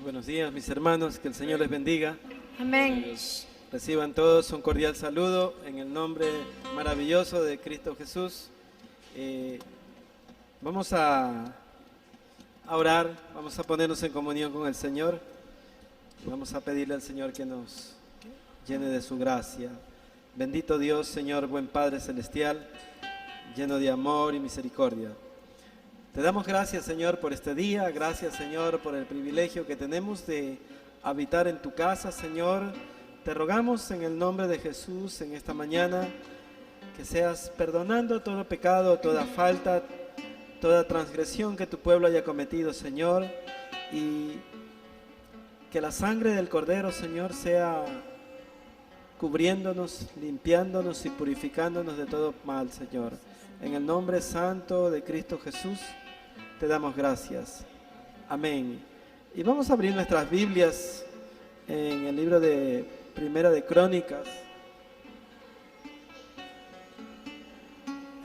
Buenos días, mis hermanos, que el Señor les bendiga. Amén. Reciban todos un cordial saludo en el nombre maravilloso de Cristo Jesús. Vamos a orar, vamos a ponernos en comunión con el Señor. Vamos a pedirle al Señor que nos llene de su gracia. Bendito Dios, Señor, buen Padre Celestial, lleno de amor y misericordia. Te damos gracias, Señor, por este día. Gracias, Señor, por el privilegio que tenemos de habitar en tu casa, Señor. Te rogamos en el nombre de Jesús en esta mañana que seas perdonando todo pecado, toda falta, toda transgresión que tu pueblo haya cometido, Señor. Y que la sangre del Cordero, Señor, sea cubriéndonos, limpiándonos y purificándonos de todo mal, Señor. En el nombre santo de Cristo Jesús, te damos gracias. Amén. Y vamos a abrir nuestras Biblias en el libro de Primera de Crónicas,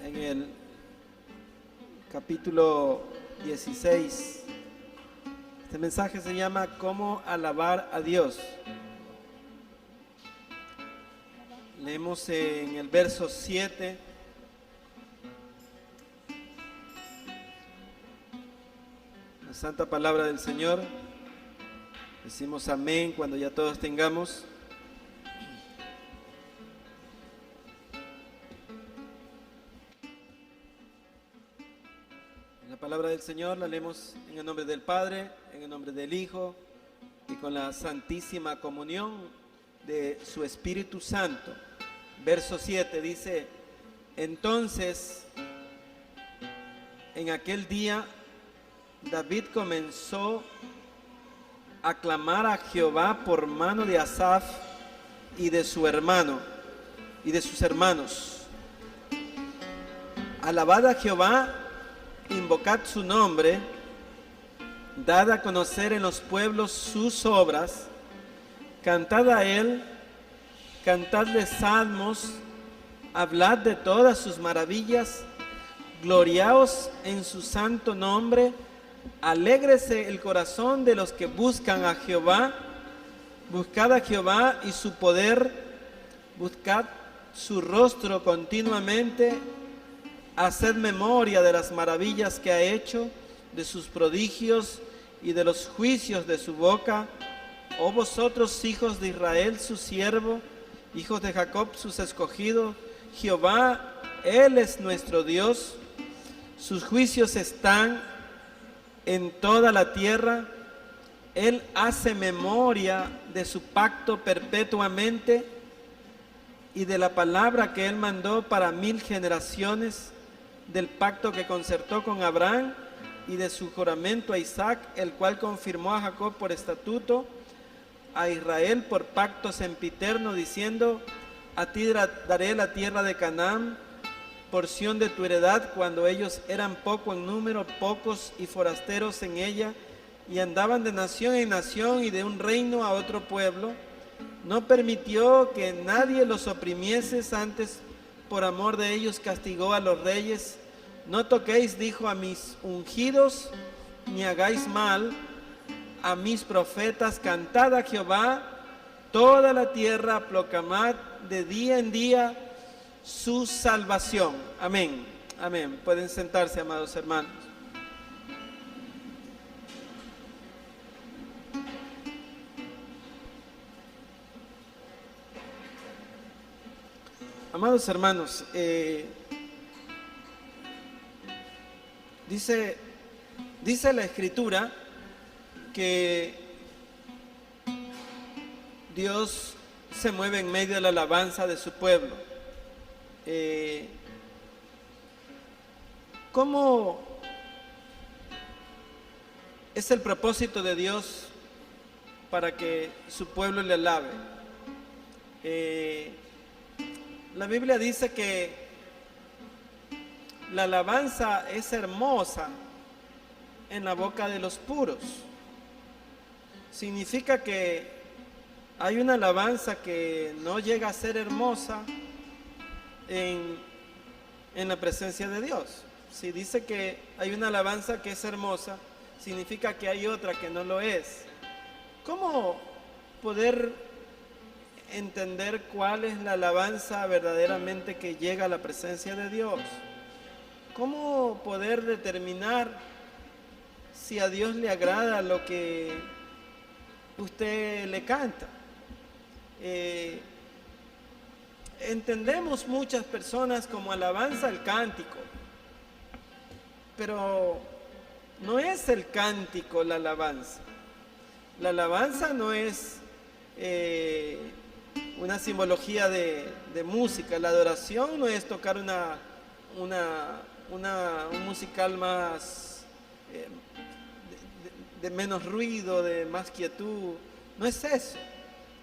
en el capítulo 16. Este mensaje se llama ¿Cómo alabar a Dios? Leemos en el verso 7. La santa palabra del Señor. Decimos amén cuando ya todos tengamos. La palabra del Señor la leemos en el nombre del Padre, en el nombre del Hijo y con la santísima comunión de su Espíritu Santo. Verso 7 dice: entonces, en aquel día, David comenzó a clamar a Jehová por mano de Asaf y de su hermano y de sus hermanos. Alabad a Jehová, invocad su nombre, dad a conocer en los pueblos sus obras, cantad a él, cantadle salmos, hablad de todas sus maravillas, gloriaos en su santo nombre. Alégrese el corazón de los que buscan a Jehová. Buscad a Jehová y su poder, buscad su rostro continuamente. Haced memoria de las maravillas que ha hecho, de sus prodigios y de los juicios de su boca. Oh vosotros, hijos de Israel, su siervo, hijos de Jacob, sus escogidos. Jehová, Él es nuestro Dios. Sus juicios están en toda la tierra. Él hace memoria de su pacto perpetuamente y de la palabra que Él mandó para 1000 generaciones, del pacto que concertó con Abraham y de su juramento a Isaac, el cual confirmó a Jacob por estatuto, a Israel por pacto sempiterno, diciendo: a ti daré la tierra de Canaán, porción de tu heredad, cuando ellos eran poco en número, pocos y forasteros en ella, y andaban de nación en nación y de un reino a otro pueblo. No permitió que nadie los oprimiese, antes por amor de ellos castigó a los reyes. No toquéis, dijo, a mis ungidos, ni hagáis mal a mis profetas. Cantad a Jehová toda la tierra, proclamad de día en día su salvación. Amén. Amén. Pueden sentarse, amados hermanos. Amados hermanos, dice la Escritura que Dios se mueve en medio de la alabanza de su pueblo. ¿Cómo es el propósito de Dios para que su pueblo le alabe? La Biblia dice que la alabanza es hermosa en la boca de los puros. Significa que hay una alabanza que no llega a ser hermosa en la presencia de Dios. Si dice que hay una alabanza que es hermosa, significa que hay otra que no lo es. ¿Cómo poder entender cuál es la alabanza verdaderamente que llega a la presencia de Dios? ¿Cómo poder determinar si a Dios le agrada lo que usted le canta? Entendemos muchas personas como alabanza el cántico, pero no es el cántico la alabanza. La alabanza no es una simbología de música. La adoración no es tocar un musical más de menos ruido, de más quietud. No es eso.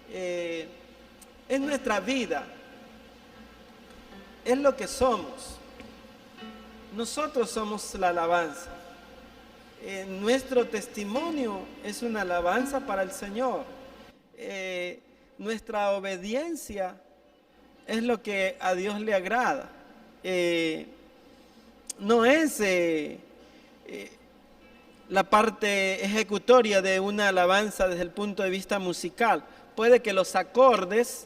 Es nuestra vida. Es lo que somos. Nosotros somos la alabanza. Nuestro testimonio es una alabanza para el Señor. Nuestra obediencia es lo que a Dios le agrada. No es la parte ejecutoria de una alabanza desde el punto de vista musical. Puede que los acordes,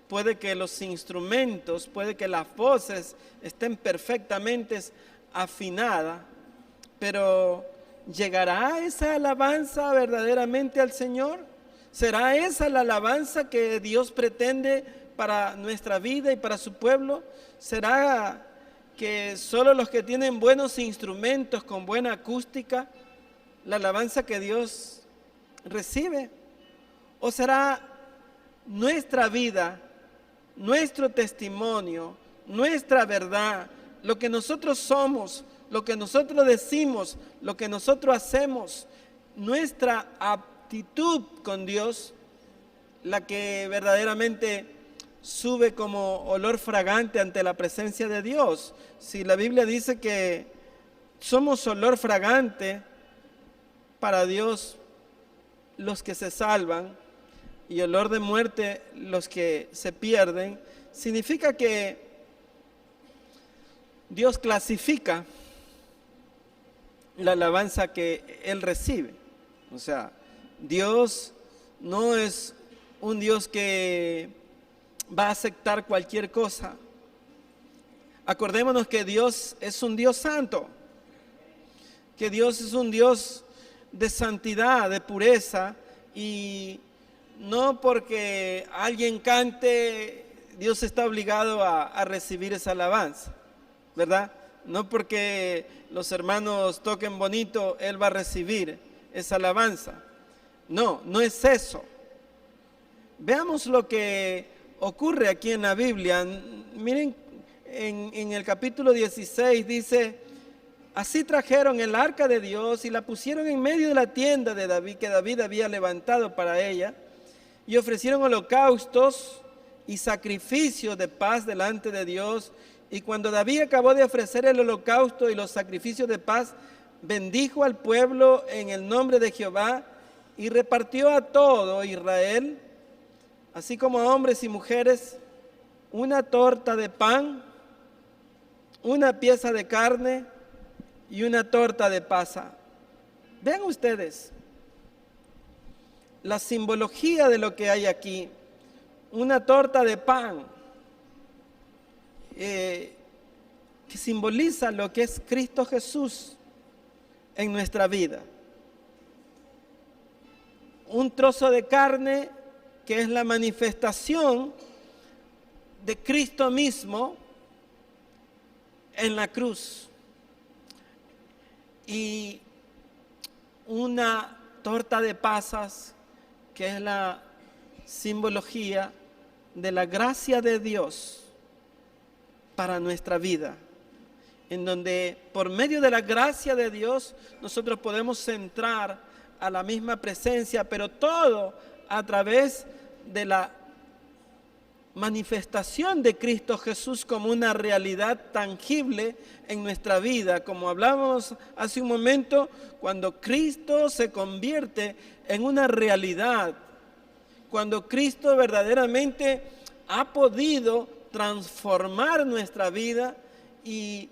puede que los instrumentos, puede que las voces estén perfectamente afinadas, pero ¿llegará esa alabanza verdaderamente al Señor? ¿Será esa la alabanza que Dios pretende para nuestra vida y para su pueblo? ¿Será que solo los que tienen buenos instrumentos con buena acústica, la alabanza que Dios recibe? ¿O será nuestra vida, nuestro testimonio, nuestra verdad, lo que nosotros somos, lo que nosotros decimos, lo que nosotros hacemos, nuestra actitud con Dios, la que verdaderamente sube como olor fragante ante la presencia de Dios? Si la Biblia dice que somos olor fragante para Dios los que se salvan y olor de muerte los que se pierden, significa que Dios clasifica la alabanza que Él recibe. O sea, Dios no es un Dios que va a aceptar cualquier cosa. Acordémonos que Dios es un Dios santo, que Dios es un Dios de santidad, de pureza, y no porque alguien cante, Dios está obligado a recibir esa alabanza, ¿verdad? No porque los hermanos toquen bonito, Él va a recibir esa alabanza. No, no es eso. Veamos lo que ocurre aquí en la Biblia. Miren, en el capítulo 16 dice: así trajeron el arca de Dios y la pusieron en medio de la tienda de David, que David había levantado para ella, y ofrecieron holocaustos y sacrificios de paz delante de Dios. Y cuando David acabó de ofrecer el holocausto y los sacrificios de paz, bendijo al pueblo en el nombre de Jehová y repartió a todo Israel, así como a hombres y mujeres, una torta de pan, una pieza de carne y una torta de pasa. Vean ustedes la simbología de lo que hay aquí. Una torta de pan que simboliza lo que es Cristo Jesús en nuestra vida. Un trozo de carne que es la manifestación de Cristo mismo en la cruz. Y una torta de pasas que es la simbología de la gracia de Dios para nuestra vida, en donde por medio de la gracia de Dios nosotros podemos entrar a la misma presencia, pero todo a través de la manifestación de Cristo Jesús como una realidad tangible en nuestra vida. Como hablábamos hace un momento, cuando Cristo se convierte en una realidad, cuando Cristo verdaderamente ha podido transformar nuestra vida y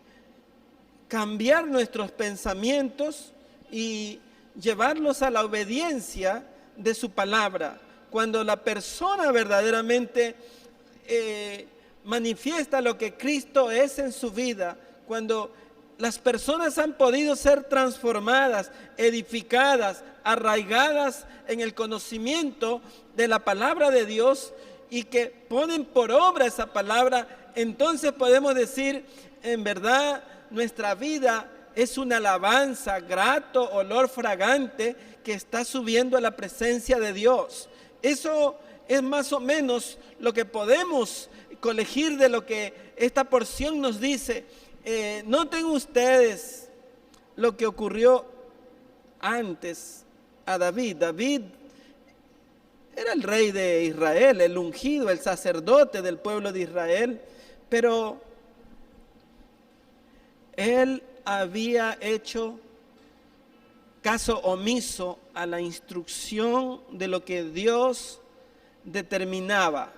cambiar nuestros pensamientos y llevarlos a la obediencia de su palabra, cuando la persona verdaderamente manifiesta lo que Cristo es en su vida, cuando las personas han podido ser transformadas, edificadas, arraigadas en el conocimiento de la palabra de Dios y que ponen por obra esa palabra, entonces podemos decir, en verdad, nuestra vida es una alabanza, grato, olor fragante que está subiendo a la presencia de Dios. Eso es más o menos lo que podemos colegir de lo que esta porción nos dice. Noten ustedes lo que ocurrió antes a David. David era el rey de Israel, el ungido, el sacerdote del pueblo de Israel, pero él había hecho caso omiso a la instrucción de lo que Dios determinaba.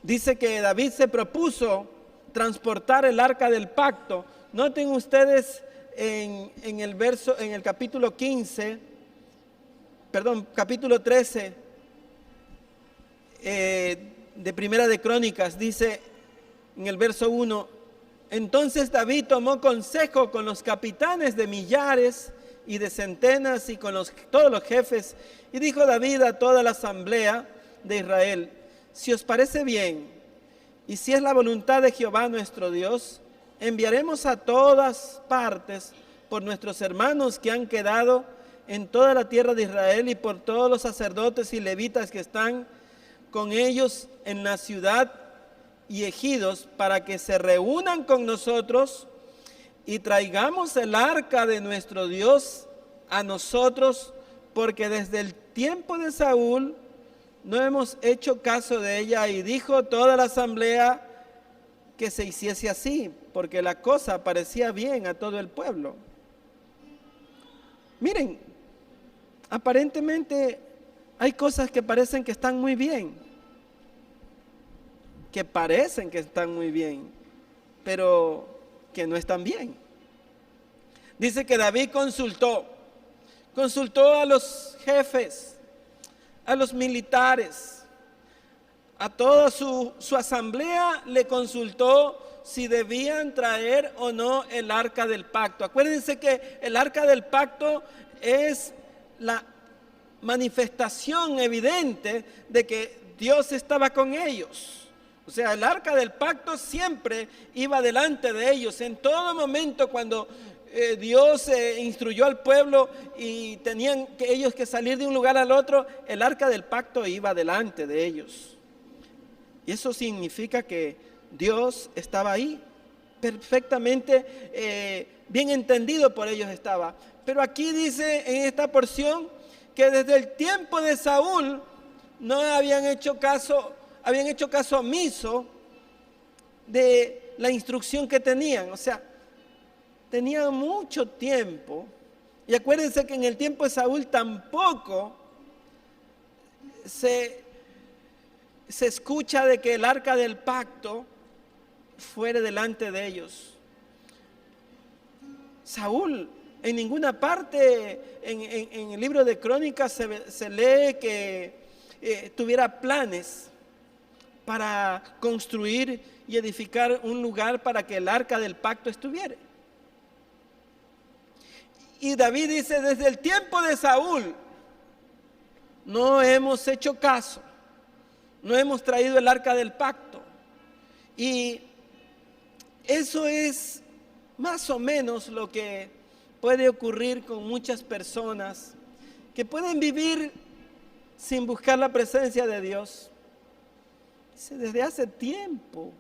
Dice que David se propuso transportar el arca del pacto. Noten ustedes en el capítulo 13 de Primera de Crónicas, dice en el verso 1: entonces David tomó consejo con los capitanes de millares y de centenas y con todos los jefes, y dijo David a toda la asamblea de Israel: si os parece bien, y si es la voluntad de Jehová nuestro Dios, enviaremos a todas partes por nuestros hermanos que han quedado en toda la tierra de Israel y por todos los sacerdotes y levitas que están con ellos en la ciudad y ejidos, para que se reúnan con nosotros y traigamos el arca de nuestro Dios a nosotros, porque desde el tiempo de Saúl no hemos hecho caso de ella. Y dijo toda la asamblea que se hiciese así, porque la cosa parecía bien a todo el pueblo. Miren, aparentemente hay cosas que parecen que están muy bien, pero que no están bien. Dice que David consultó a los jefes, a los militares, a toda su asamblea, le consultó si debían traer o no el arca del pacto. Acuérdense que el arca del pacto es la manifestación evidente de que Dios estaba con ellos. O sea, el arca del pacto siempre iba delante de ellos. En todo momento cuando Dios instruyó al pueblo y tenían que ellos que salir de un lugar al otro, el arca del pacto iba delante de ellos. Y eso significa que Dios estaba ahí, perfectamente bien entendido por ellos estaba. Pero aquí dice en esta porción que desde el tiempo de Saúl no habían hecho caso omiso de la instrucción que tenían. O sea, tenían mucho tiempo. Y acuérdense que en el tiempo de Saúl tampoco se escucha de que el arca del pacto fuera delante de ellos. Saúl, en ninguna parte en el libro de Crónicas se lee que tuviera planes para construir y edificar un lugar para que el arca del pacto estuviera. Y David dice: desde el tiempo de Saúl no hemos hecho caso, no hemos traído el arca del pacto. Y eso es más o menos lo que puede ocurrir con muchas personas que pueden vivir sin buscar la presencia de Dios. Desde hace tiempo,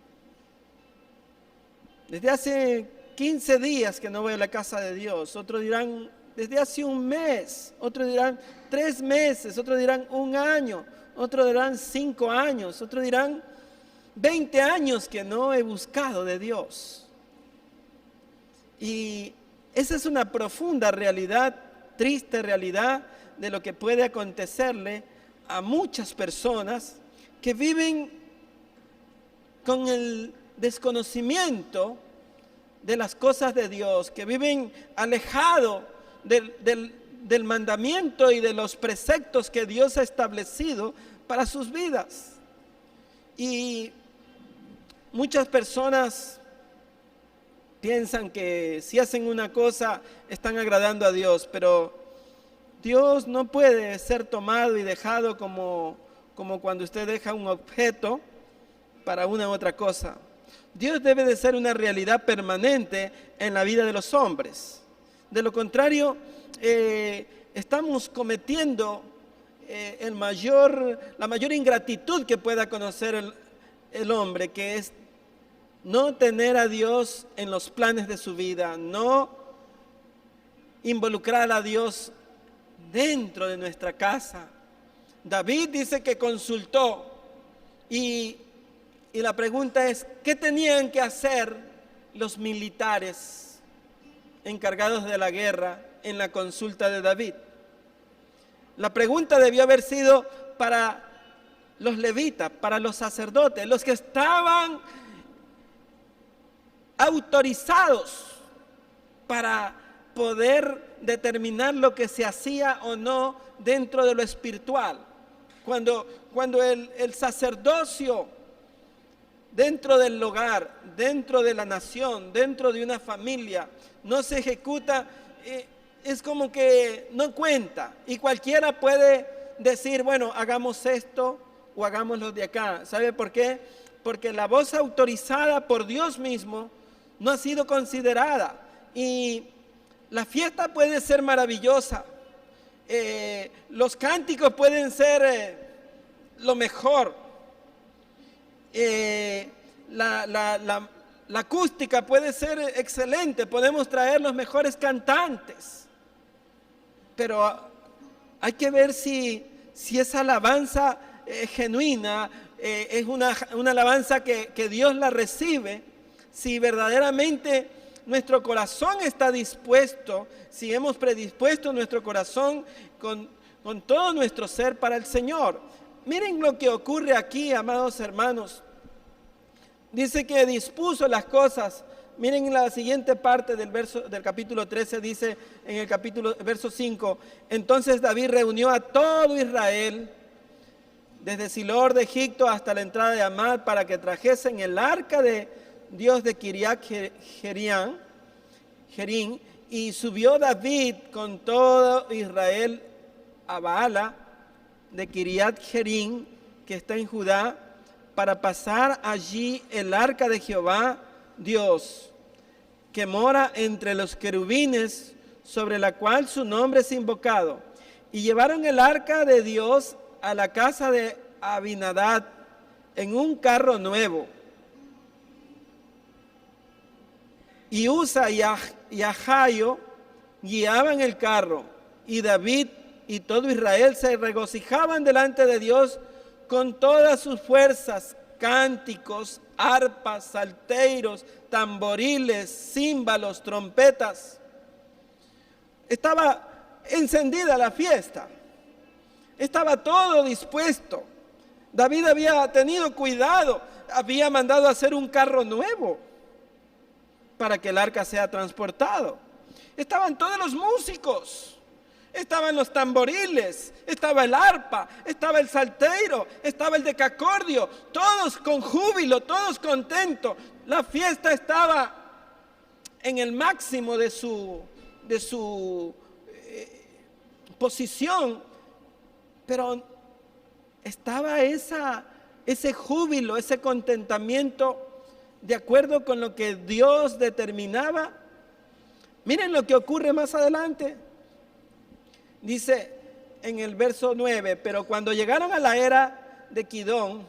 desde hace 15 días que no voy a la casa de Dios. Otros dirán desde hace un mes, otros dirán 3 meses, otros dirán 1 año, otros dirán 5 años, otros dirán 20 años que no he buscado de Dios. Y esa es una profunda realidad, triste realidad de lo que puede acontecerle a muchas personas que viven con el desconocimiento de las cosas de Dios, que viven alejados del mandamiento y de los preceptos que Dios ha establecido para sus vidas. Y muchas personas piensan que si hacen una cosa están agradando a Dios, pero Dios no puede ser tomado y dejado como cuando usted deja un objeto para una u otra cosa. Dios debe de ser una realidad permanente en la vida de los hombres. De lo contrario, estamos cometiendo la mayor ingratitud que pueda conocer el hombre, que es no tener a Dios en los planes de su vida, no involucrar a Dios dentro de nuestra casa. David dice que consultó y la pregunta es, ¿qué tenían que hacer los militares encargados de la guerra en la consulta de David? La pregunta debió haber sido para los levitas, para los sacerdotes, los que estaban autorizados para poder determinar lo que se hacía o no dentro de lo espiritual. Cuando el sacerdocio dentro del hogar, dentro de la nación, dentro de una familia, no se ejecuta, es como que no cuenta. Y cualquiera puede decir, bueno, hagamos esto o hagámoslo de acá. ¿Sabe por qué? Porque la voz autorizada por Dios mismo no ha sido considerada. Y la fiesta puede ser maravillosa. Los cánticos pueden ser lo mejor. La acústica puede ser excelente, podemos traer los mejores cantantes, pero hay que ver si esa alabanza genuina es una alabanza que Dios la recibe, si verdaderamente nuestro corazón está dispuesto, si hemos predispuesto nuestro corazón con todo nuestro ser para el Señor. Miren lo que ocurre aquí, amados hermanos. Dice que dispuso las cosas. Miren la siguiente parte del capítulo 13, dice en el verso 5. Entonces David reunió a todo Israel, desde Silor de Egipto hasta la entrada de Amad, para que trajesen el arca de Dios de Kiriat Jearim, y subió David con todo Israel a Baala de Kiriat Jearim, que está en Judá, para pasar allí el arca de Jehová Dios, que mora entre los querubines, sobre la cual su nombre es invocado. Y llevaron el arca de Dios a la casa de Abinadab en un carro nuevo. Y Usa y Ahayo guiaban el carro, y David y todo Israel se regocijaban delante de Dios con todas sus fuerzas, cánticos, arpas, salterios, tamboriles, címbalos, trompetas. Estaba encendida la fiesta, estaba todo dispuesto. David había tenido cuidado, había mandado a hacer un carro nuevo para que el arca sea transportado. Estaban todos los músicos, estaban los tamboriles, estaba el arpa, estaba el salterio, estaba el decacordio, todos con júbilo, todos contentos. La fiesta estaba en el máximo de su posición, pero estaba ese júbilo, ese contentamiento de acuerdo con lo que Dios determinaba. Miren lo que ocurre más adelante. Dice en el verso 9, pero cuando llegaron a la era de Kidón,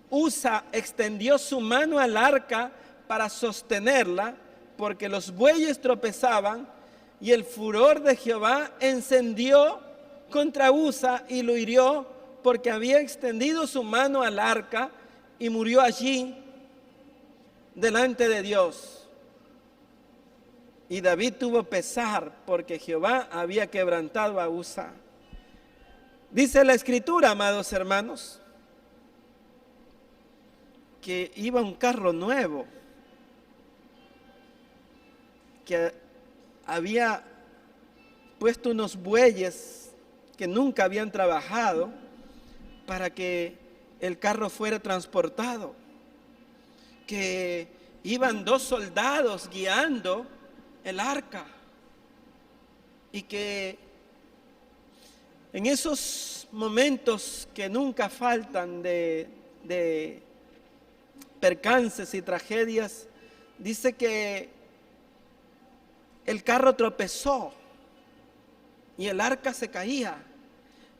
Usa extendió su mano al arca para sostenerla, porque los bueyes tropezaban, y el furor de Jehová encendió contra Usa y lo hirió, porque había extendido su mano al arca y murió allí delante de Dios. Y David tuvo pesar porque Jehová había quebrantado a Usa. Dice la Escritura, amados hermanos, que iba un carro nuevo, que había puesto unos bueyes que nunca habían trabajado para que el carro fuera transportado, que iban 2 soldados guiando el arca, y que en esos momentos que nunca faltan de percances y tragedias, dice que el carro tropezó y el arca se caía,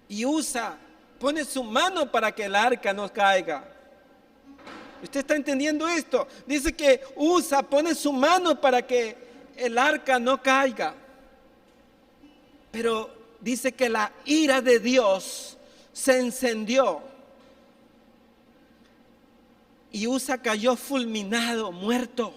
y Usa pone su mano para que el arca no caiga. ¿Usted está entendiendo esto? Dice que Usa pone su mano para que el arca no caiga. Pero dice que la ira de Dios se encendió y Usa cayó fulminado, muerto.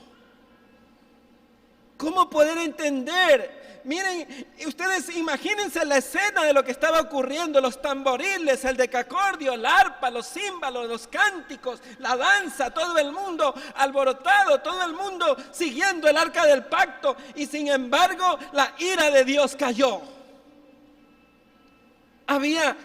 ¿Cómo poder entender? Miren, ustedes imagínense la escena de lo que estaba ocurriendo: los tamboriles, el decacordio, el arpa, los címbalos, los cánticos, la danza, todo el mundo alborotado, todo el mundo siguiendo el arca del pacto, y sin embargo la ira de Dios cayó. Había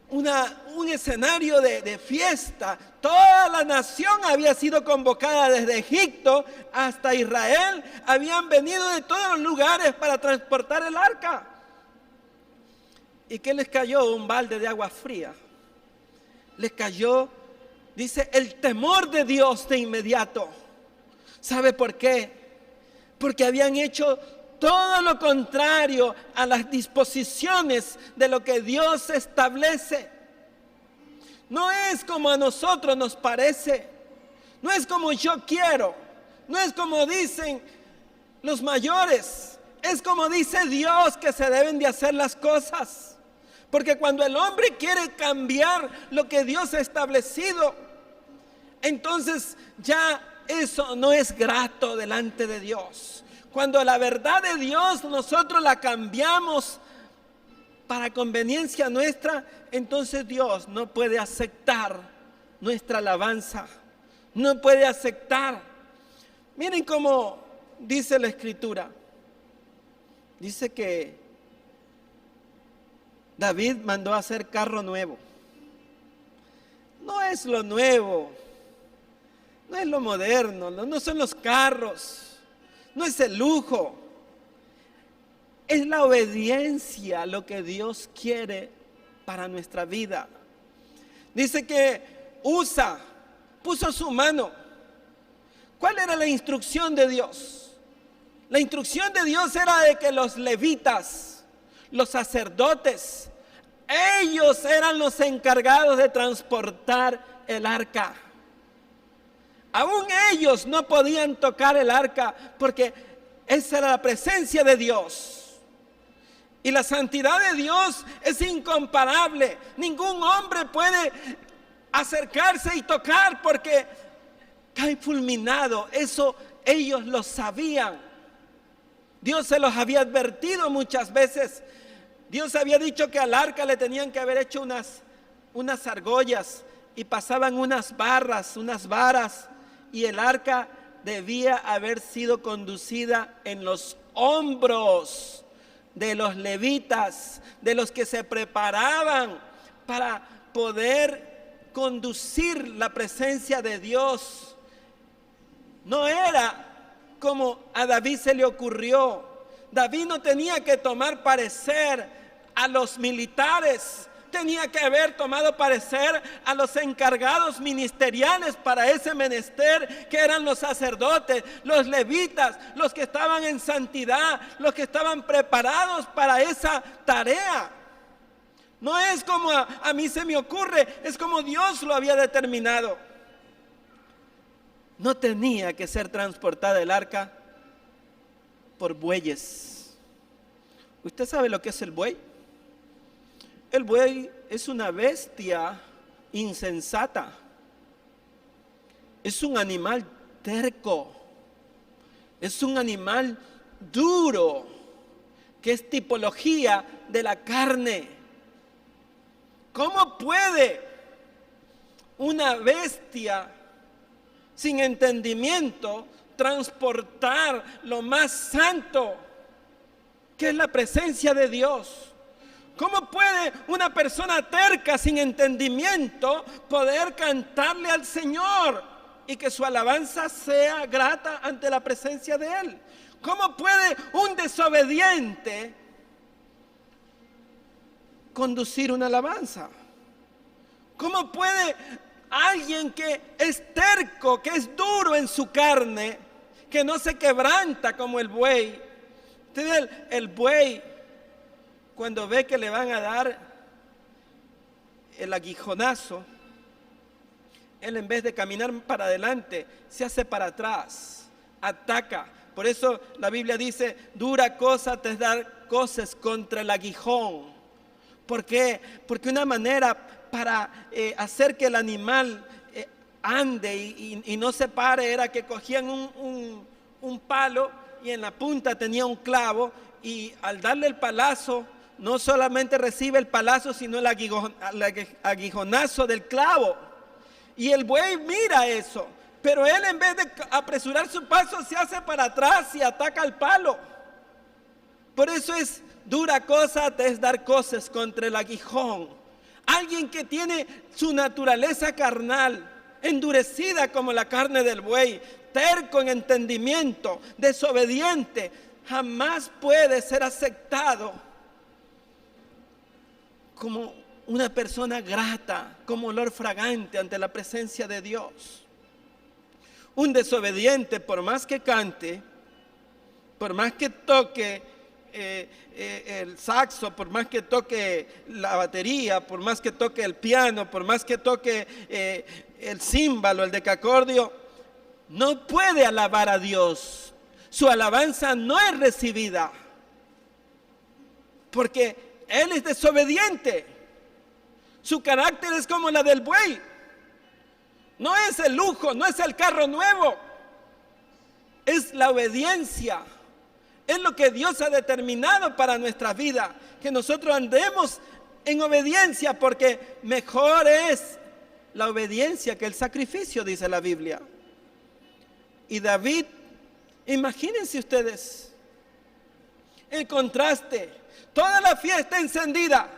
un escenario de fiesta. Toda la nación había sido convocada desde Egipto hasta Israel. Habían venido de todos los lugares para transportar el arca. ¿Y qué les cayó? Un balde de agua fría. Les cayó, dice, el temor de Dios de inmediato. ¿Sabe por qué? Porque habían hecho todo lo contrario a las disposiciones de lo que Dios establece. No es como a nosotros nos parece, no es como yo quiero, no es como dicen los mayores, es como dice Dios que se deben de hacer las cosas. Porque cuando el hombre quiere cambiar lo que Dios ha establecido, entonces ya eso no es grato delante de Dios. Cuando la verdad de Dios nosotros la cambiamos para conveniencia nuestra, entonces Dios no puede aceptar nuestra alabanza, no puede aceptar. Miren cómo dice la Escritura. Dice que David mandó a hacer carro nuevo. No es lo nuevo, no es lo moderno, no son los carros. No es el lujo, es la obediencia a lo que Dios quiere para nuestra vida. Dice que Usa puso su mano. ¿Cuál era la instrucción de Dios? La instrucción de Dios era de que los levitas, los sacerdotes, ellos eran los encargados de transportar el arca. Aún ellos no podían tocar el arca porque esa era la presencia de Dios. Y la santidad de Dios es incomparable. Ningún hombre puede acercarse y tocar porque cae fulminado. Eso ellos lo sabían. Dios se los había advertido muchas veces. Dios había dicho que al arca le tenían que haber hecho unas argollas y pasaban unas barras, unas varas. Y el arca debía haber sido conducida en los hombros de los levitas, de los que se preparaban para poder conducir la presencia de Dios. No era como a David se le ocurrió. David no tenía que tomar parecer a los militares. Tenía que haber tomado parecer a los encargados ministeriales para ese menester, que eran los sacerdotes, los levitas, los que estaban en santidad, los que estaban preparados para esa tarea. No es como a mí se me ocurre, es como Dios lo había determinado. No tenía que ser transportada el arca por bueyes. ¿Usted sabe lo que es el buey? El buey es una bestia insensata. Es un animal terco. Es un animal duro, que es tipología de la carne. ¿Cómo puede una bestia sin entendimiento transportar lo más santo? que es la presencia de Dios. ¿Cómo puede una persona terca, sin entendimiento, poder cantarle al Señor y que su alabanza sea grata ante la presencia de Él? ¿Cómo puede un desobediente conducir una alabanza? ¿Cómo puede alguien que es terco, que es duro en su carne, que no se quebranta como el buey? Usted ve el buey, cuando ve que le van a dar el aguijonazo, él en vez de caminar para adelante, se hace para atrás, ataca. Por eso la Biblia dice, dura cosa te es dar coces contra el aguijón. ¿Por qué? Porque una manera para hacer que el animal ande y no se pare era que cogían un palo y en la punta tenía un clavo, y al darle el palazo, no solamente recibe el palazo, sino el aguijonazo del clavo. Y el buey mira eso, pero él, en vez de apresurar su paso, se hace para atrás y ataca al palo. Por eso es dura cosa te es dar coces contra el aguijón. Alguien que tiene su naturaleza carnal endurecida como la carne del buey, terco en entendimiento, desobediente, jamás puede ser aceptado como una persona grata, como olor fragante ante la presencia de Dios. Un desobediente, por más que cante, por más que toque el saxo, por más que toque la batería, por más que toque el piano, por más que toque el címbalo, el decacordio, no puede alabar a Dios. Su alabanza no es recibida, porque él es desobediente. Su carácter es como la del buey. No es el lujo, no es el carro nuevo, es la obediencia. Es lo que Dios ha determinado para nuestra vida, que nosotros andemos en obediencia, porque mejor es la obediencia que el sacrificio, dice la Biblia. Y David, imagínense ustedes el contraste, toda la fiesta encendida,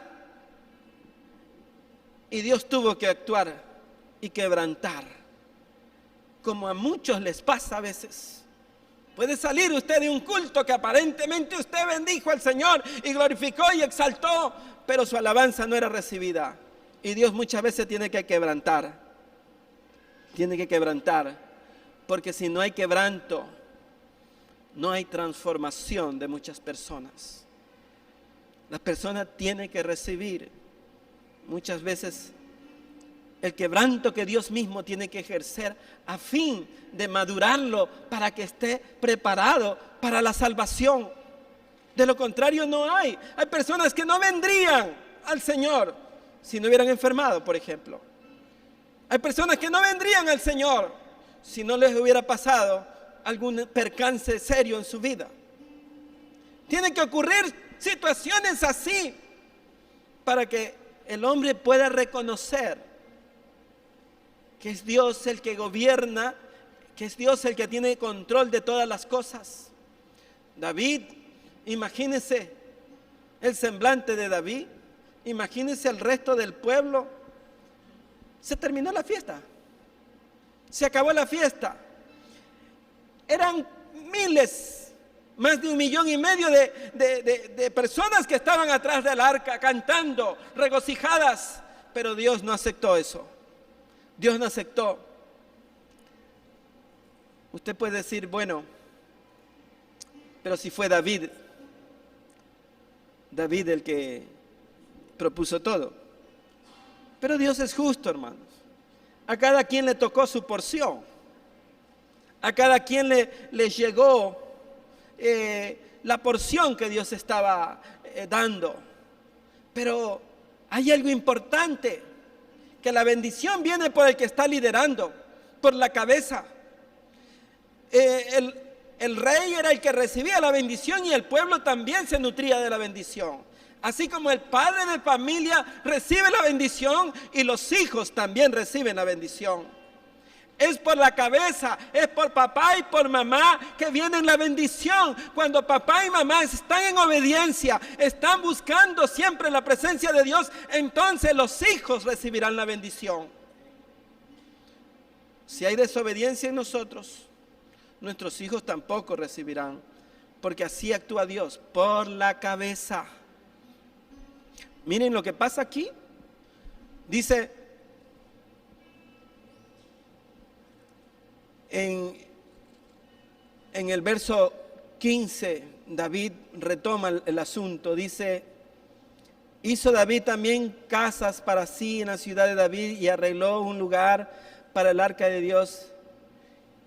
y Dios tuvo que actuar y quebrantar, como a muchos les pasa a veces. Puede salir usted de un culto que aparentemente usted bendijo al Señor y glorificó y exaltó, pero su alabanza no era recibida. Y Dios muchas veces tiene que quebrantar. Tiene que quebrantar, porque si no hay quebranto, no hay transformación de muchas personas. La persona tiene que recibir muchas veces el quebranto que Dios mismo tiene que ejercer a fin de madurarlo para que esté preparado para la salvación. De lo contrario no hay. Hay personas que no vendrían al Señor si no hubieran enfermado, por ejemplo. Hay personas que no vendrían al Señor si no les hubiera pasado algún percance serio en su vida. Tienen que ocurrir situaciones así para que el hombre pueda reconocer que es Dios el que gobierna, que es Dios el que tiene control de todas las cosas. David, imagínense el semblante de David, imagínense el resto del pueblo. Se terminó la fiesta, se acabó la fiesta. Eran miles, más de 1,5 millones de personas que estaban atrás del arca cantando, regocijadas, pero Dios no aceptó eso. Dios no aceptó. Usted puede decir, bueno, pero si fue David el que propuso todo. Pero Dios es justo, hermanos. A cada quien le tocó su porción. A cada quien le llegó la porción que Dios estaba dando. Pero hay algo importante, que la bendición viene por el que está liderando, por la cabeza. El rey era el que recibía la bendición y el pueblo también se nutría de la bendición. Así como el padre de familia recibe la bendición y los hijos también reciben la bendición. Es por la cabeza, es por papá y por mamá que viene la bendición. Cuando papá y mamá están en obediencia, están buscando siempre la presencia de Dios, entonces los hijos recibirán la bendición. Si hay desobediencia en nosotros, nuestros hijos tampoco recibirán, porque así actúa Dios, por la cabeza. Miren lo que pasa aquí. Dice en el verso 15, David retoma el asunto. Dice: hizo David también casas para sí en la ciudad de David y arregló un lugar para el arca de Dios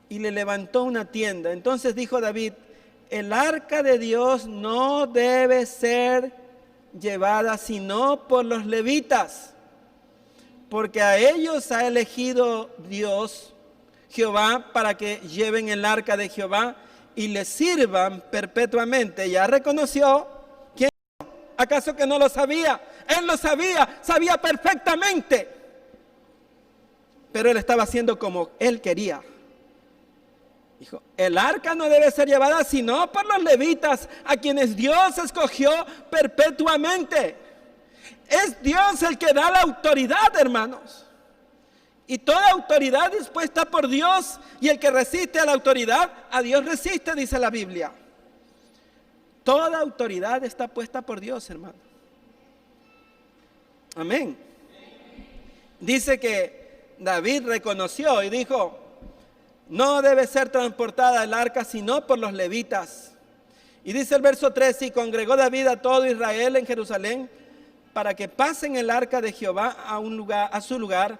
y le levantó una tienda. Entonces dijo David: el arca de Dios no debe ser llevada sino por los levitas, porque a ellos ha elegido Dios, Jehová, para que lleven el arca de Jehová y le sirvan perpetuamente. Ya reconoció. ¿Quién? ¿Acaso que no lo sabía? Él lo sabía, sabía perfectamente, pero él estaba haciendo como él quería. Dijo: el arca no debe ser llevada sino por los levitas, a quienes Dios escogió perpetuamente. Es Dios el que da la autoridad, hermanos. Y toda autoridad dispuesta por Dios, y el que resiste a la autoridad, a Dios resiste, dice la Biblia. Toda autoridad está puesta por Dios, hermano. Amén. Dice que David reconoció y dijo: no debe ser transportada el arca sino por los levitas. Y dice el verso 13: y congregó David a todo Israel en Jerusalén para que pasen el arca de Jehová a su lugar,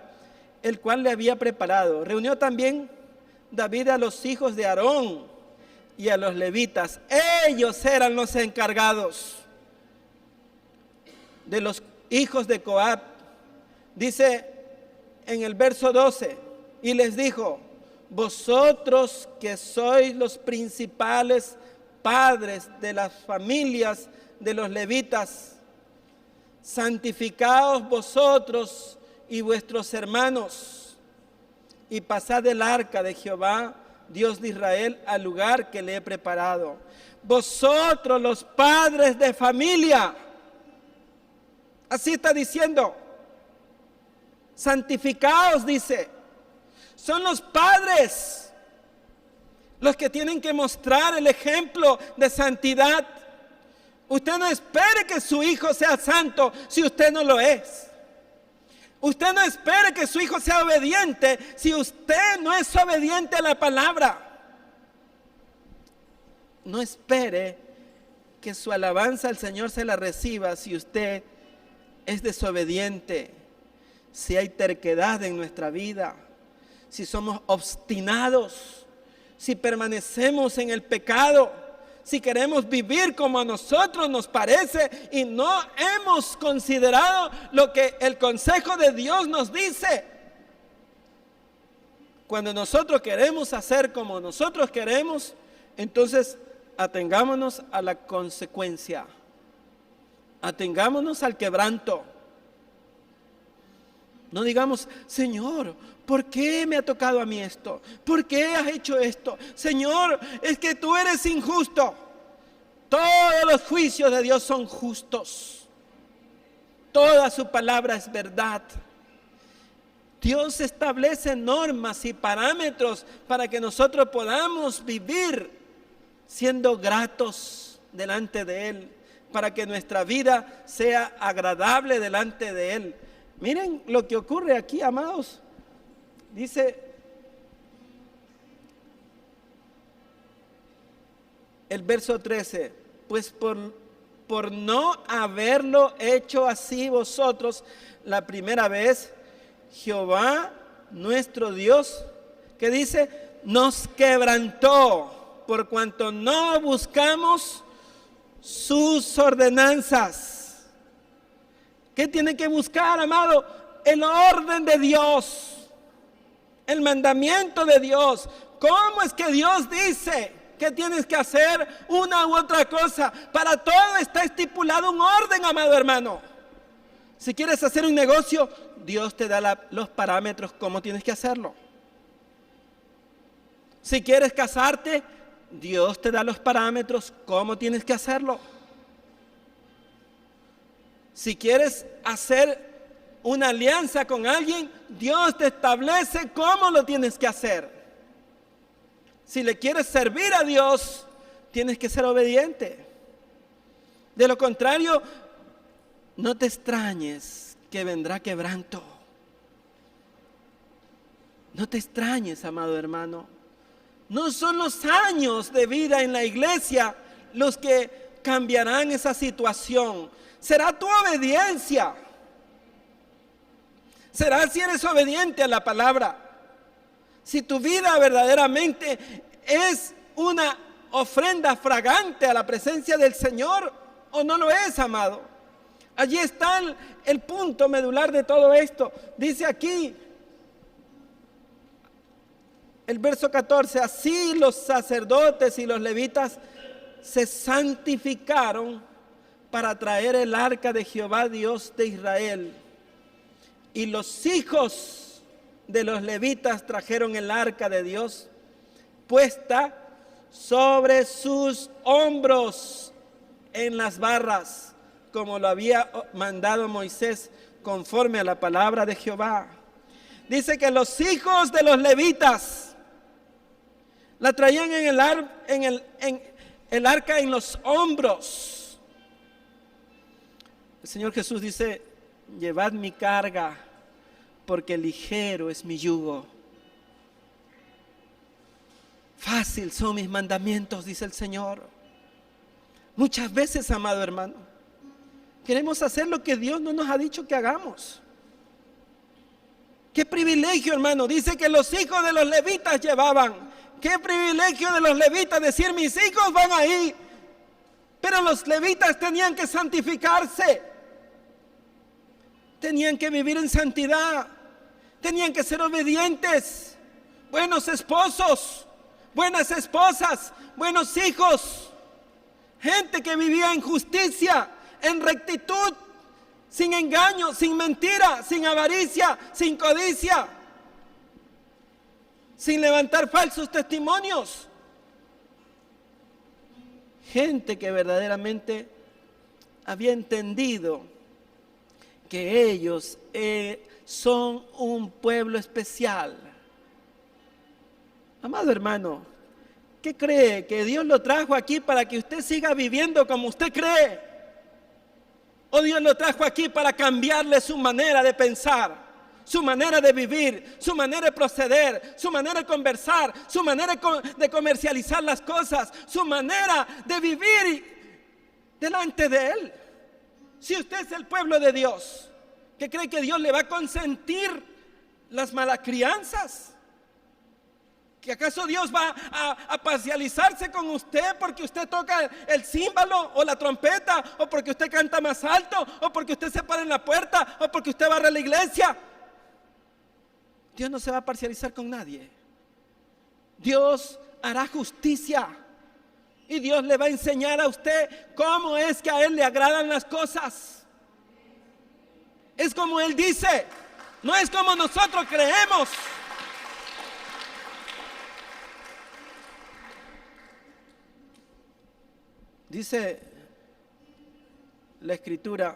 el cual le había preparado. Reunió también David a los hijos de Aarón y a los levitas. Ellos eran los encargados de los hijos de Coat. Dice en el verso 12: y les dijo: vosotros que sois los principales padres de las familias de los levitas, santificaos vosotros y vuestros hermanos, y pasad el arca de Jehová, Dios de Israel, al lugar que le he preparado. Vosotros, los padres de familia, así está diciendo, santificaos, dice. Son los padres los que tienen que mostrar el ejemplo de santidad. Usted no espere que su hijo sea santo si usted no lo es. Usted no espere que su hijo sea obediente si usted no es obediente a la palabra. No espere que su alabanza al Señor se la reciba si usted es desobediente, si hay terquedad en nuestra vida, si somos obstinados, si permanecemos en el pecado, si queremos vivir como a nosotros nos parece y no hemos considerado lo que el consejo de Dios nos dice. Cuando nosotros queremos hacer como nosotros queremos, entonces atengámonos a la consecuencia, atengámonos al quebranto. No digamos: Señor, ¿por qué me ha tocado a mí esto? ¿Por qué has hecho esto? Señor, es que tú eres injusto. Todos los juicios de Dios son justos. Toda su palabra es verdad. Dios establece normas y parámetros para que nosotros podamos vivir siendo gratos delante de Él, para que nuestra vida sea agradable delante de Él. Miren lo que ocurre aquí, amados. Dice el verso 13: pues por no haberlo hecho así vosotros la primera vez, Jehová nuestro Dios, que dice, nos quebrantó, por cuanto no buscamos sus ordenanzas. ¿Qué tiene que buscar, amado? El orden de Dios, el mandamiento de Dios. ¿Cómo es que Dios dice que tienes que hacer una u otra cosa? Para todo está estipulado un orden, amado hermano. Si quieres hacer un negocio, Dios te da los parámetros cómo tienes que hacerlo. Si quieres casarte, Dios te da los parámetros, cómo tienes que hacerlo. Si quieres hacer una alianza con alguien, Dios te establece cómo lo tienes que hacer. Si le quieres servir a Dios, tienes que ser obediente. De lo contrario, no te extrañes que vendrá quebranto. No te extrañes, amado hermano. No son los años de vida en la iglesia los que cambiarán esa situación. Será tu obediencia. Será si eres obediente a la palabra. Si tu vida verdaderamente es una ofrenda fragante a la presencia del Señor o no lo es, amado. Allí está el punto medular de todo esto. Dice aquí el verso 14, así los sacerdotes y los levitas se santificaron para traer el arca de Jehová, Dios de Israel. Y los hijos de los levitas trajeron el arca de Dios puesta sobre sus hombros en las barras, como lo había mandado Moisés, conforme a la palabra de Jehová. Dice que los hijos de los levitas la traían en el arca en los hombros. El Señor Jesús dice, llevad mi carga, porque ligero es mi yugo. Fácil son mis mandamientos, dice el Señor. Muchas veces, amado hermano, queremos hacer lo que Dios no nos ha dicho que hagamos. Qué privilegio, hermano. Dice que los hijos de los levitas llevaban. Qué privilegio de los levitas decir, mis hijos van ahí. Pero los levitas tenían que santificarse. Tenían que vivir en santidad. Tenían que ser obedientes. Buenos esposos, buenas esposas, buenos hijos. Gente que vivía en justicia, en rectitud, sin engaño, sin mentira, sin avaricia, sin codicia, sin levantar falsos testimonios. Gente que verdaderamente había entendido que ellos son un pueblo especial. Amado hermano, ¿qué cree? ¿Que Dios lo trajo aquí para que usted siga viviendo como usted cree? ¿O Dios lo trajo aquí para cambiarle su manera de pensar, su manera de vivir, su manera de proceder, su manera de conversar, su manera de comercializar las cosas, su manera de vivir delante de Él? Si usted es el pueblo de Dios, ¿qué cree que Dios le va a consentir las malas crianzas? ¿Que acaso Dios va a parcializarse con usted porque usted toca el címbalo o la trompeta, o porque usted canta más alto, o porque usted se para en la puerta, o porque usted barre la iglesia? Dios no se va a parcializar con nadie. Dios hará justicia y Dios le va a enseñar a usted cómo es que a Él le agradan las cosas. Es como Él dice, no es como nosotros creemos. Dice la Escritura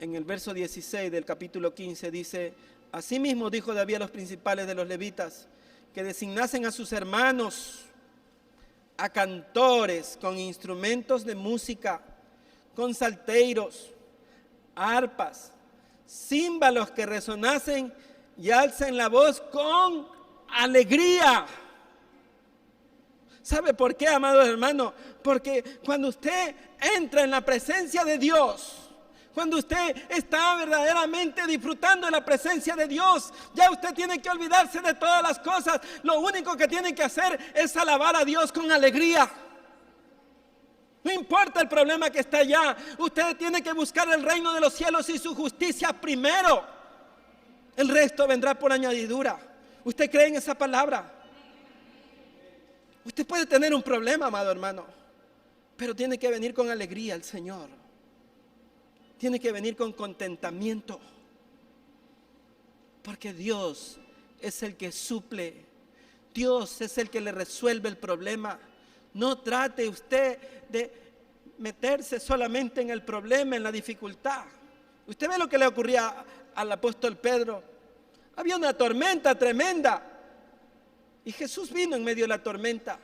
en el verso 16 del capítulo 15, dice, asimismo dijo David a los principales de los levitas, que designasen a sus hermanos, a cantores con instrumentos de música, con salterios, arpas, címbalos que resonasen y alcen la voz con alegría. ¿Sabe por qué, amados hermanos? Porque cuando usted entra en la presencia de Dios, cuando usted está verdaderamente disfrutando de la presencia de Dios, ya usted tiene que olvidarse de todas las cosas. Lo único que tiene que hacer es alabar a Dios con alegría. No importa el problema que está allá, usted tiene que buscar el reino de los cielos y su justicia primero. El resto vendrá por añadidura. ¿Usted cree en esa palabra? Usted puede tener un problema, amado hermano, pero tiene que venir con alegría al Señor. Tiene que venir con contentamiento, porque Dios es el que suple. Dios es el que le resuelve el problema. No trate usted de meterse solamente en el problema, en la dificultad. Usted ve lo que le ocurría al apóstol Pedro. Había una tormenta tremenda y Jesús vino en medio de la tormenta.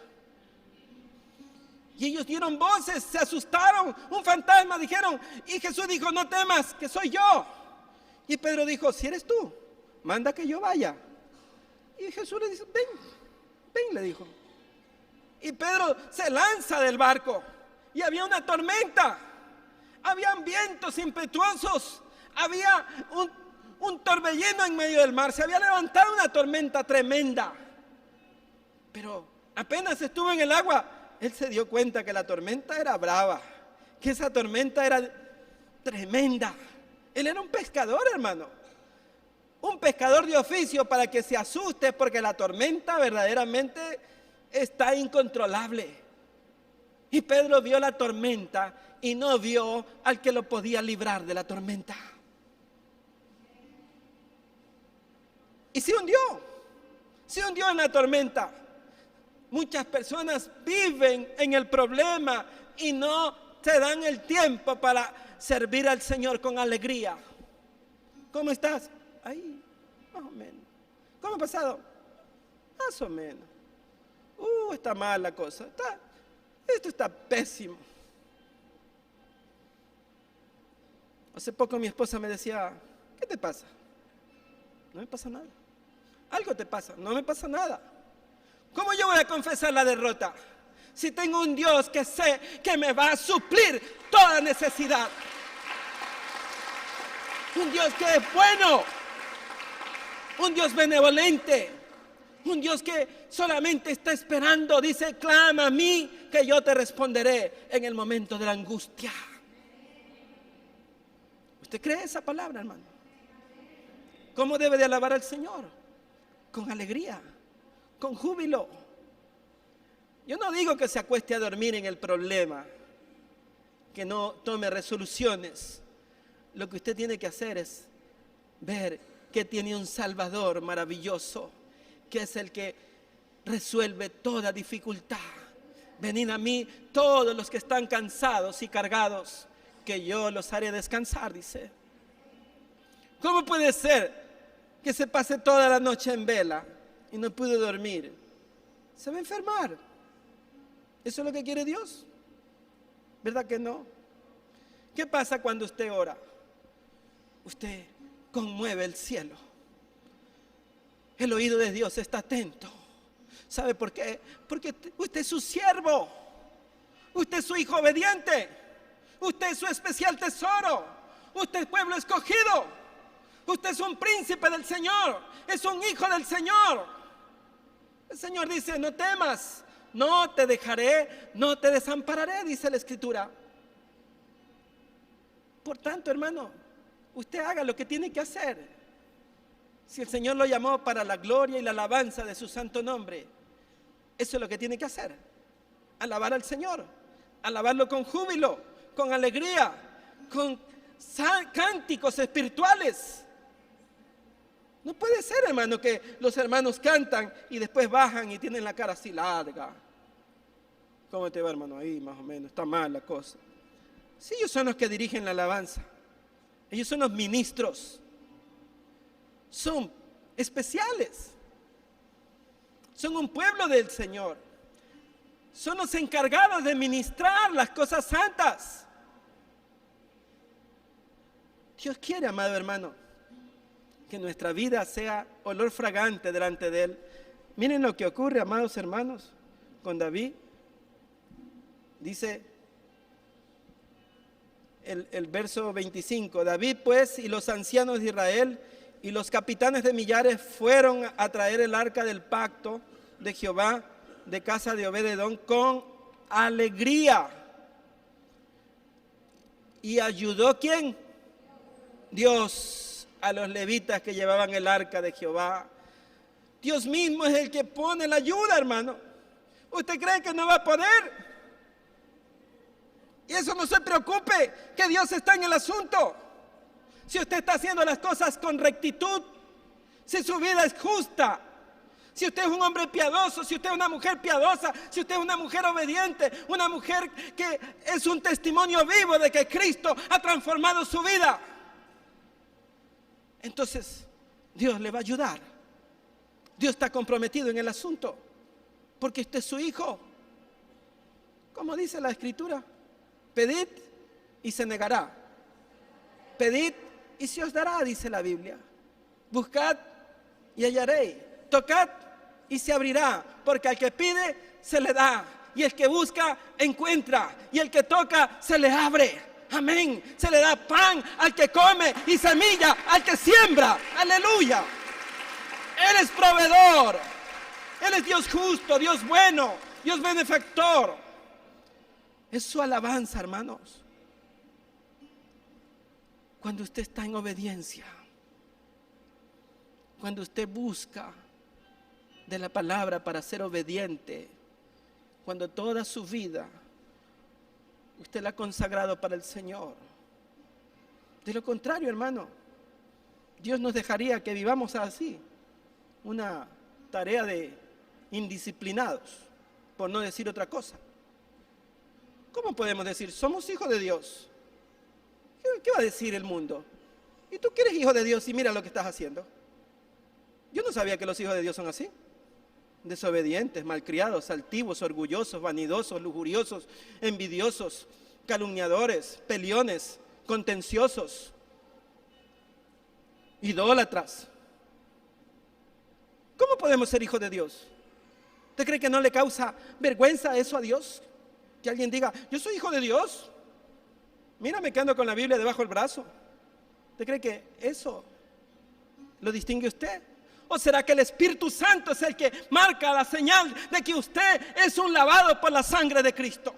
Y ellos dieron voces, se asustaron, un fantasma dijeron, y Jesús dijo, no temas, que soy yo. Y Pedro dijo, si eres tú, manda que yo vaya. Y Jesús le dice, ven, le dijo. Y Pedro se lanza del barco y había una tormenta, habían vientos impetuosos, había un torbellino en medio del mar, se había levantado una tormenta tremenda. Pero apenas estuvo en el agua, él se dio cuenta que la tormenta era brava, que esa tormenta era tremenda. Él era un pescador, hermano, un pescador de oficio, para que se asuste porque la tormenta verdaderamente está incontrolable. Y Pedro vio la tormenta y no vio al que lo podía librar de la tormenta. Y se hundió en la tormenta. Muchas personas viven en el problema y no se dan el tiempo para servir al Señor con alegría. ¿Cómo estás? Ahí, más o menos. ¿Cómo ha pasado? Más o menos. Está mal la cosa. Esto está pésimo. Hace poco mi esposa me decía, ¿qué te pasa? No me pasa nada. Algo te pasa, no me pasa nada. ¿Cómo yo voy a confesar la derrota si tengo un Dios que sé que me va a suplir toda necesidad? Un Dios que es bueno, un Dios benevolente, un Dios que solamente está esperando, dice, clama a mí que yo te responderé en el momento de la angustia. ¿Usted cree esa palabra, hermano? ¿Cómo debe de alabar al Señor? Con alegría, con júbilo. Yo no digo que se acueste a dormir en el problema, que no tome resoluciones. Lo que usted tiene que hacer es ver que tiene un Salvador maravilloso, que es el que resuelve toda dificultad. Venid a mí todos los que están cansados y cargados, que yo los haré descansar, dice. ¿Cómo puede ser que se pase toda la noche en vela y no puede dormir? Se va a enfermar. ¿Eso es lo que quiere Dios? ¿Verdad que no? ¿Qué pasa cuando usted ora? Usted conmueve el cielo. El oído de Dios está atento. ¿Sabe por qué? Porque usted es su siervo. Usted es su hijo obediente. Usted es su especial tesoro. Usted es pueblo escogido. Usted es un príncipe del Señor. Es un hijo del Señor. El Señor dice, no temas, no te dejaré, no te desampararé, dice la Escritura. Por tanto, hermano, usted haga lo que tiene que hacer. Si el Señor lo llamó para la gloria y la alabanza de su santo nombre, eso es lo que tiene que hacer. Alabar al Señor, alabarlo con júbilo, con alegría, con cánticos espirituales. No puede ser, hermano, que los hermanos cantan y después bajan y tienen la cara así larga. ¿Cómo te va, hermano? Ahí más o menos, está mal la cosa. Sí, ellos son los que dirigen la alabanza. Ellos son los ministros. Son especiales. Son un pueblo del Señor. Son los encargados de ministrar las cosas santas. Dios quiere, amado hermano, que nuestra vida sea olor fragante delante de Él. Miren lo que ocurre, amados hermanos, con David. Dice el verso 25, David pues y los ancianos de Israel y los capitanes de millares fueron a traer el arca del pacto de Jehová de casa de Obed-edom con alegría. ¿Y ayudó quién? Dios a los levitas que llevaban el arca de Jehová. Dios mismo es el que pone la ayuda, hermano. ¿Usted cree que no va a poder? Y eso no se preocupe, que Dios está en el asunto. Si usted está haciendo las cosas con rectitud, si su vida es justa, Si usted es un hombre piadoso, si usted es una mujer piadosa, si usted es una mujer obediente, una mujer que es un testimonio vivo de que Cristo ha transformado su vida, entonces Dios le va a ayudar. Dios está comprometido en el asunto, porque usted es su hijo. Como dice la Escritura, pedid y se negará. Pedid y se os dará, dice la Biblia. Buscad y hallaréis. Tocad y se abrirá, porque al que pide se le da, y el que busca encuentra, y el que toca se le abre. Amén. Se le da pan al que come y semilla al que siembra. Aleluya. Él es proveedor. Él es Dios justo, Dios bueno, Dios benefactor. Es su alabanza, hermanos. Cuando usted está en obediencia, cuando usted busca de la palabra para ser obediente, cuando toda su vida usted la ha consagrado para el Señor. De lo contrario, hermano, Dios nos dejaría que vivamos así, una tarea de indisciplinados, por no decir otra cosa. ¿Cómo podemos decir, somos hijos de Dios? ¿Qué va a decir el mundo? ¿Y tú que eres hijo de Dios y mira lo que estás haciendo? Yo no sabía que los hijos de Dios son así. Desobedientes, malcriados, altivos, orgullosos, vanidosos, lujuriosos, envidiosos, calumniadores, peleones, contenciosos, idólatras. ¿Cómo podemos ser hijos de Dios? ¿Usted cree que no le causa vergüenza eso a Dios? Que alguien diga, yo soy hijo de Dios. Mírame que ando con la Biblia debajo del brazo. ¿Usted cree que eso lo distingue usted? ¿O será que el Espíritu Santo es el que marca la señal de que usted es un lavado por la sangre de Cristo?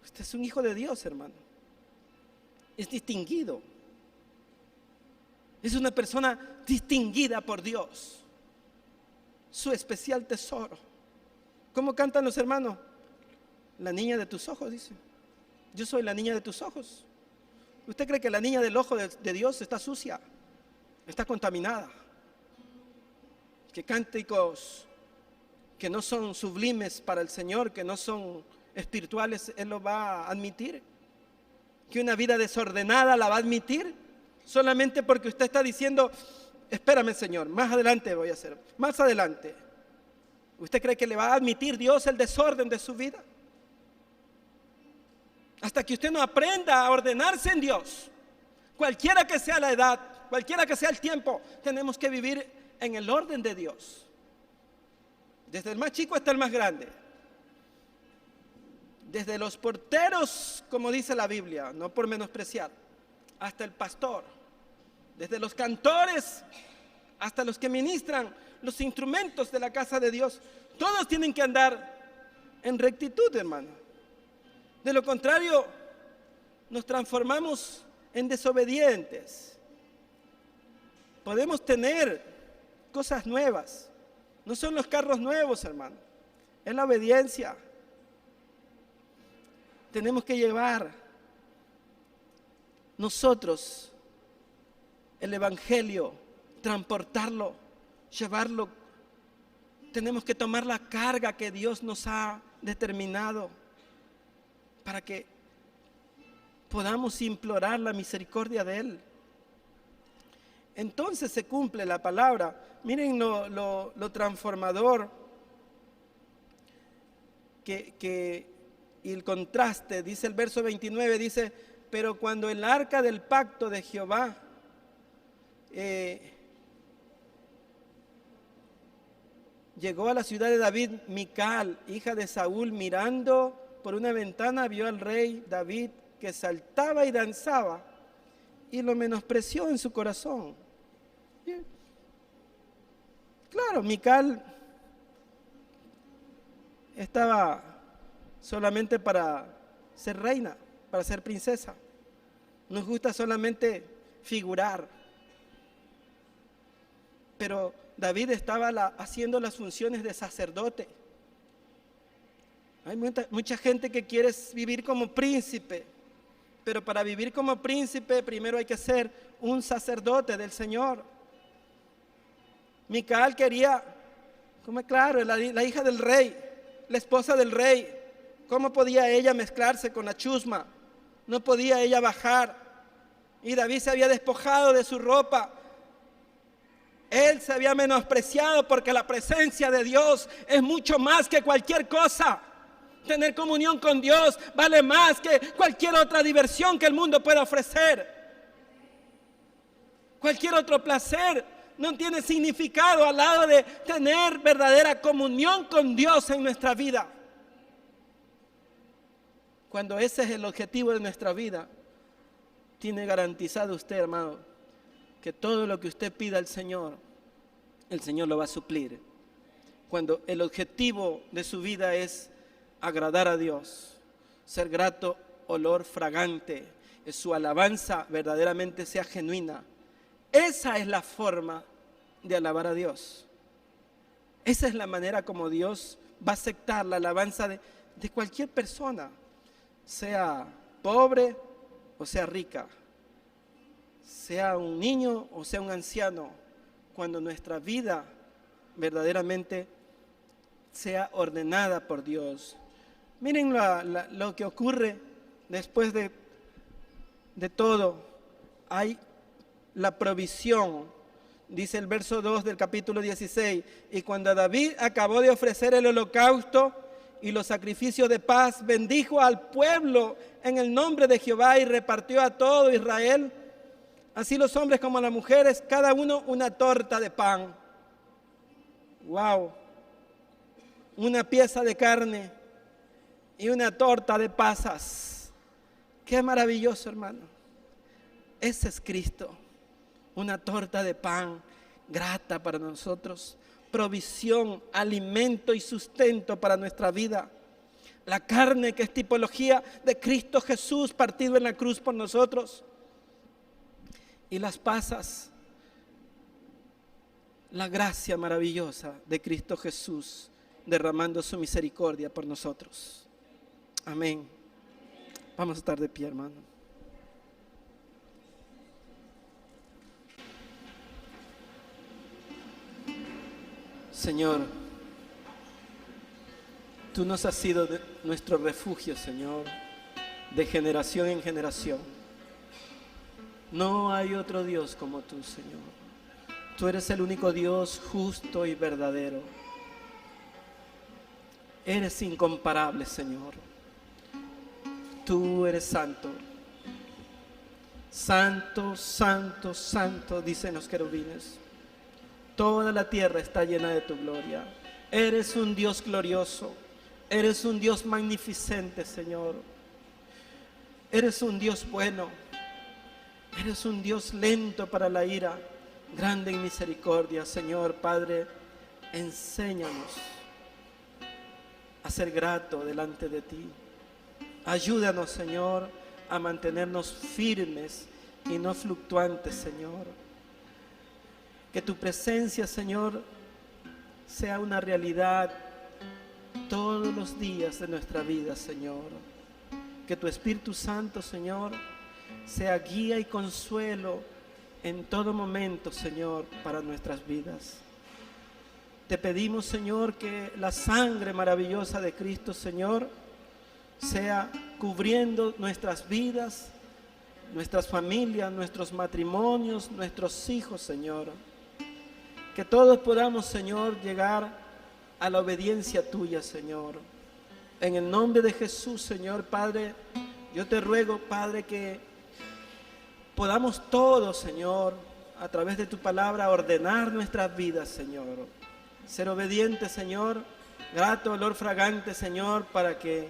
Usted es un hijo de Dios, hermano. Es distinguido. Es una persona distinguida por Dios. Su especial tesoro. ¿Cómo cantan los hermanos? La niña de tus ojos, dice. Yo soy la niña de tus ojos. ¿Usted cree que la niña del ojo de Dios está sucia? Está contaminada. Que cánticos que no son sublimes para el Señor, que no son espirituales, Él lo va a admitir. Que una vida desordenada la va a admitir, solamente porque usted está diciendo, espérame Señor, más adelante voy a hacer, más adelante. ¿Usted cree que le va a admitir Dios el desorden de su vida? Hasta que usted no aprenda a ordenarse en Dios, cualquiera que sea la edad, cualquiera que sea el tiempo, tenemos que vivir en el orden de Dios. Desde el más chico hasta el más grande. Desde los porteros, como dice la Biblia, no por menospreciar, hasta el pastor. Desde los cantores hasta los que ministran los instrumentos de la casa de Dios. Todos tienen que andar en rectitud, hermano. De lo contrario, nos transformamos en desobedientes. Podemos tener cosas nuevas. No son los carros nuevos, hermano. Es la obediencia. Tenemos que llevar nosotros el evangelio, transportarlo, llevarlo. Tenemos que tomar la carga que Dios nos ha determinado para que podamos implorar la misericordia de Él. Entonces se cumple la palabra. Miren lo transformador y el contraste. Dice el verso 29, dice, pero cuando el arca del pacto de Jehová llegó a la ciudad de David, Mical, hija de Saúl, mirando por una ventana, vio al rey David que saltaba y danzaba y lo menospreció en su corazón. Bien. Claro, Mical estaba solamente para ser reina, para ser princesa. Nos gusta solamente figurar. Pero David estaba haciendo las funciones de sacerdote. Hay mucha gente que quiere vivir como príncipe, pero para vivir como príncipe primero hay que ser un sacerdote del Señor. Mical quería, como claro, la hija del rey, la esposa del rey. ¿Cómo podía ella mezclarse con la chusma? No podía ella bajar. Y David se había despojado de su ropa. Él se había menospreciado porque la presencia de Dios es mucho más que cualquier cosa. Tener comunión con Dios vale más que cualquier otra diversión que el mundo pueda ofrecer. Cualquier otro placer no tiene significado al lado de tener verdadera comunión con Dios en nuestra vida. Cuando ese es el objetivo de nuestra vida, tiene garantizado usted, hermano, que todo lo que usted pida al Señor, el Señor lo va a suplir. Cuando el objetivo de su vida es agradar a Dios, ser grato, olor fragante, que su alabanza verdaderamente sea genuina. Esa es la forma de alabar a Dios. Esa es la manera como Dios va a aceptar la alabanza de cualquier persona, sea pobre o sea rica, sea un niño o sea un anciano, cuando nuestra vida verdaderamente sea ordenada por Dios. Miren lo que ocurre después de todo. Hay la provisión, dice el verso 2 del capítulo 16, y cuando David acabó de ofrecer el holocausto y los sacrificios de paz, bendijo al pueblo en el nombre de Jehová y repartió a todo Israel, así los hombres como las mujeres, cada uno una torta de pan. ¡Wow! Una pieza de carne y una torta de pasas. ¡Qué maravilloso, hermano! Ese es Cristo. Una torta de pan grata para nosotros, provisión, alimento y sustento para nuestra vida. La carne, que es tipología de Cristo Jesús partido en la cruz por nosotros. Y las pasas, la gracia maravillosa de Cristo Jesús derramando su misericordia por nosotros. Amén. Vamos a estar de pie, hermano. Señor, tú nos has sido nuestro refugio, Señor, de generación en generación. No hay otro Dios como tú, Señor. Tú eres el único Dios justo y verdadero. Eres incomparable, Señor. Tú eres santo. Santo, santo, santo, dicen los querubines. Toda la tierra está llena de tu gloria. Eres un Dios glorioso. Eres un Dios magnificente, Señor. Eres un Dios bueno. Eres un Dios lento para la ira, grande en misericordia. Señor, Padre, enséñanos a ser grato delante de ti. Ayúdanos, Señor, a mantenernos firmes y no fluctuantes, Señor. Que tu presencia, Señor, sea una realidad todos los días de nuestra vida, Señor. Que tu Espíritu Santo, Señor, sea guía y consuelo en todo momento, Señor, para nuestras vidas. Te pedimos, Señor, que la sangre maravillosa de Cristo, Señor, sea cubriendo nuestras vidas, nuestras familias, nuestros matrimonios, nuestros hijos, Señor. Que todos podamos, Señor, llegar a la obediencia tuya, Señor. En el nombre de Jesús, Señor, Padre, yo te ruego, Padre, que podamos todos, Señor, a través de tu palabra, ordenar nuestras vidas, Señor. Ser obedientes, Señor, grato, olor fragante, Señor, para que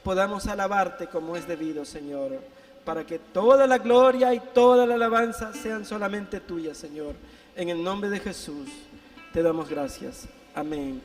podamos alabarte como es debido, Señor. Para que toda la gloria y toda la alabanza sean solamente tuyas, Señor. En el nombre de Jesús te damos gracias. Amén.